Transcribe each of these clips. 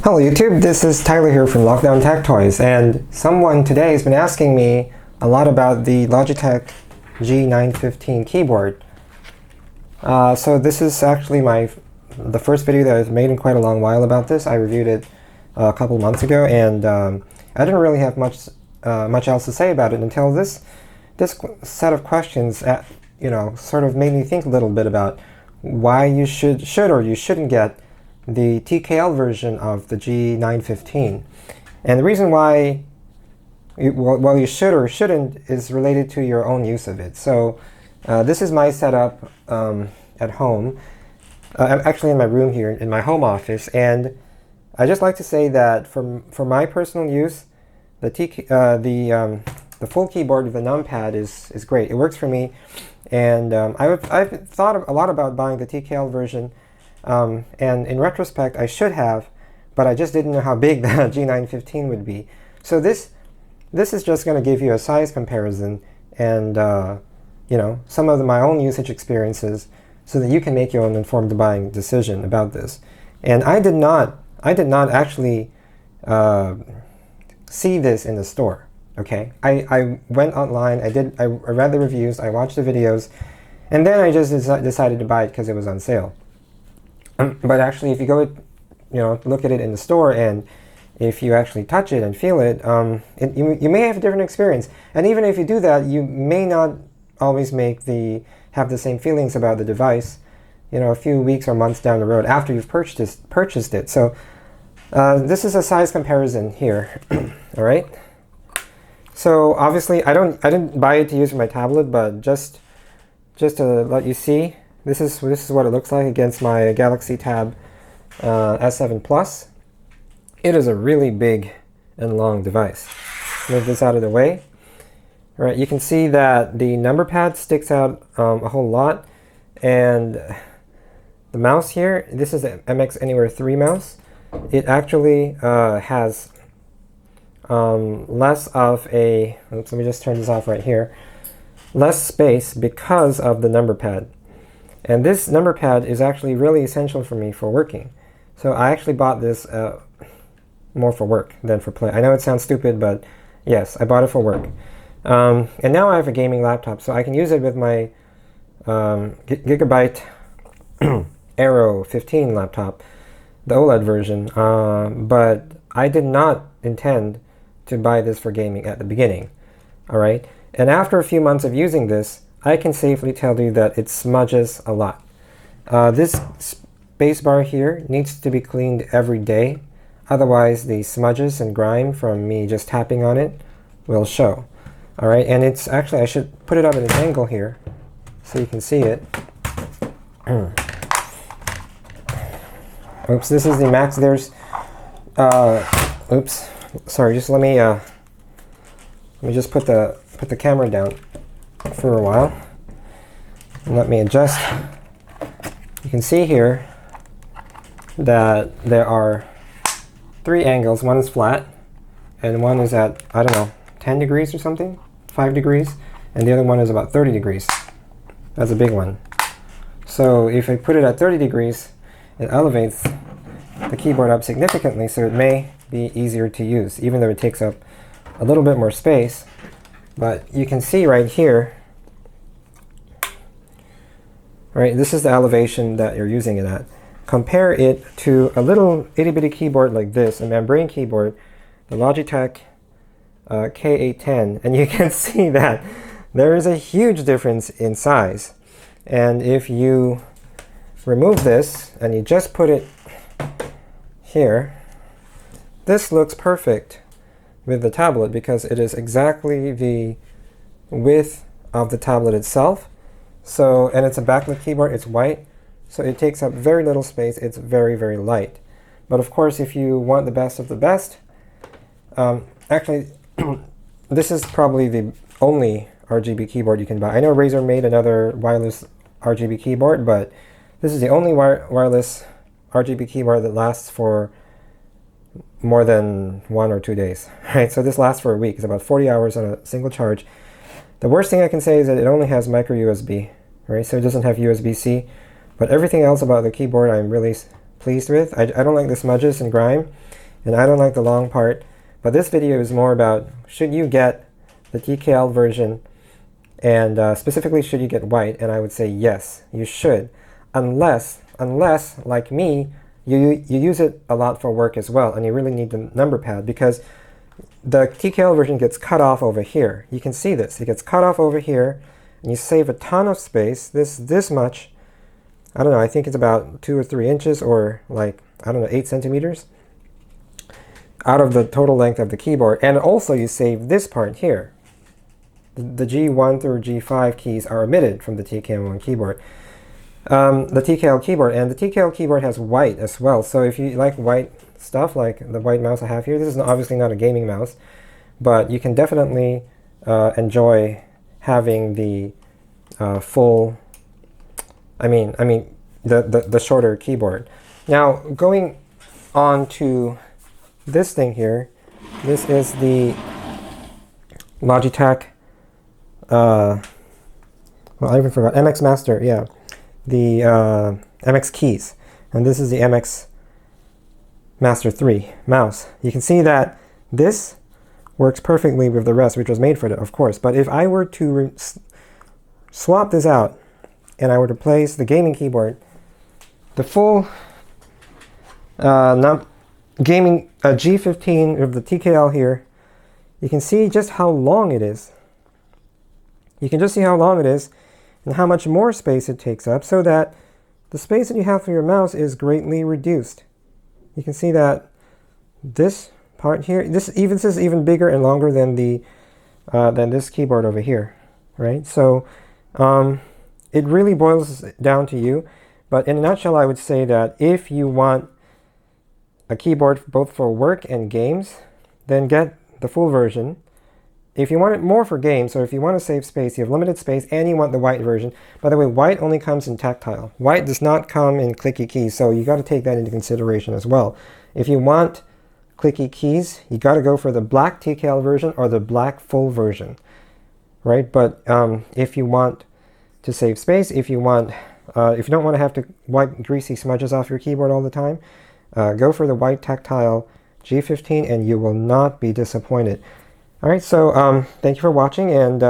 Hello YouTube, this is Tyler here from Lockdown Tech Toys, and someone today has been asking me a lot about the Logitech G915 keyboard. So this is actually the first video that I've made in quite a long while about this. I reviewed it a couple months ago, and I didn't really have much else to say about it until this set of questions sort of made me think a little bit about why you should or you shouldn't get the TKL version of the G915. And the reason why you should or shouldn't is related to your own use of it. So this is my setup at home. I'm actually in my room here in my home office, and I just like to say that for my personal use, the full keyboard with the numpad is great. It works for me, and I've thought a lot about buying the TKL version. And in retrospect, I should have, but I just didn't know how big the G915 would be. So this is just going to give you a size comparison and some of my own usage experiences, so that you can make your own informed buying decision about this. And I did not actually see this in the store. Okay, I went online. I read the reviews. I watched the videos, and then I just decided to buy it because it was on sale. But actually, if you go, look at it in the store, and if you actually touch it and feel it, you may have a different experience. And even if you do that, you may not always have the same feelings about the device, a few weeks or months down the road after you've purchased it. So this is a size comparison here. All right. So obviously, I didn't buy it to use for my tablet, but just to let you see. This is what it looks like against my Galaxy Tab S7 Plus. It is a really big and long device. Move this out of the way. All right, you can see that the number pad sticks out a whole lot, and the mouse here, this is the MX Anywhere 3 mouse. It actually has less of a, oops, let me just turn this off right here, less space because of the number pad. And this number pad is actually really essential for me for working. So I actually bought this more for work than for play. I know it sounds stupid, but yes, I bought it for work. And now I have a gaming laptop, so I can use it with my Gigabyte Aero 15 laptop, the OLED version. But I did not intend to buy this for gaming at the beginning. All right. And after a few months of using this, I can safely tell you that it smudges a lot. This space bar here needs to be cleaned every day. Otherwise, the smudges and grime from me just tapping on it will show. All right, and it's actually, I should put it up at an angle here so you can see it. Oops, this is the max. There's, oops, sorry. Just let me just put the camera down for a while, and let me adjust. You can see here that there are 3 angles. One is flat, and one is at, I don't know, 10 degrees or something, 5 degrees, and the other one is about 30 degrees. That's a big one. So if I put it at 30 degrees, it elevates the keyboard up significantly, so it may be easier to use, even though it takes up a little bit more space. But you can see right here, right, this is the elevation that you're using it at. Compare it to a little itty-bitty keyboard like this, a membrane keyboard, the Logitech K810, and you can see that there is a huge difference in size. And if you remove this and you just put it here, this looks perfect with the tablet because it is exactly the width of the tablet itself. So, and it's a backlit keyboard, it's white, so it takes up very little space. It's very, very light. But of course, if you want the best of the best, actually, this is probably the only RGB keyboard you can buy. I know Razer made another wireless RGB keyboard, but this is the only wireless RGB keyboard that lasts for more than 1 or 2 days, right? So this lasts for a week. It's about 40 hours on a single charge. The worst thing I can say is that it only has micro USB, right? So it doesn't have USB-C, but everything else about the keyboard I'm really pleased with. I don't like the smudges and grime, and I don't like the long part. But this video is more about, should you get the TKL version, and specifically, should you get white? And I would say yes, you should, unless like me, you use it a lot for work as well, and you really need the number pad, because the TKL version gets cut off over here. You can see this. It gets cut off over here, and you save a ton of space. This much, I don't know, I think it's about 2 or 3 inches, or like, I don't know, 8 centimeters out of the total length of the keyboard. And also you save this part here. The G1 through G5 keys are omitted from the TKL keyboard. The TKL keyboard, and the TKL keyboard has white as well. So if you like white stuff, like the white mouse I have here, this is obviously not a gaming mouse, but you can definitely enjoy having the full, the shorter keyboard. Now, going on to this thing here, this is the Logitech, well, I even forgot, MX Master, yeah, the MX keys, and this is the MX Master 3 mouse. You can see that this works perfectly with the rest, which was made for it, of course. But if I were to swap this out and I were to place the gaming keyboard, the full gaming G15 of the TKL here, you can see just how long it is. You can just see how long it is and how much more space it takes up, so that the space that you have for your mouse is greatly reduced. You can see that this part here, this is even bigger and longer than the than this keyboard over here, right? So it really boils down to you. But in a nutshell, I would say that if you want a keyboard both for work and games, then get the full version. If you want it more for games, or if you want to save space, you have limited space, and you want the white version. By the way, white only comes in tactile. White does not come in clicky keys, so you got to take that into consideration as well. If you want clicky keys, you got to go for the black TKL version or the black full version, right? But if you want to save space, if you don't want to have to wipe greasy smudges off your keyboard all the time, go for the white tactile G15, and you will not be disappointed. All right, so thank you for watching, and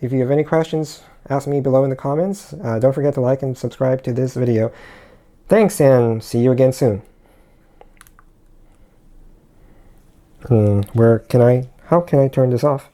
if you have any questions, ask me below in the comments. Don't forget to like and subscribe to this video. Thanks, and see you again soon. How can I turn this off?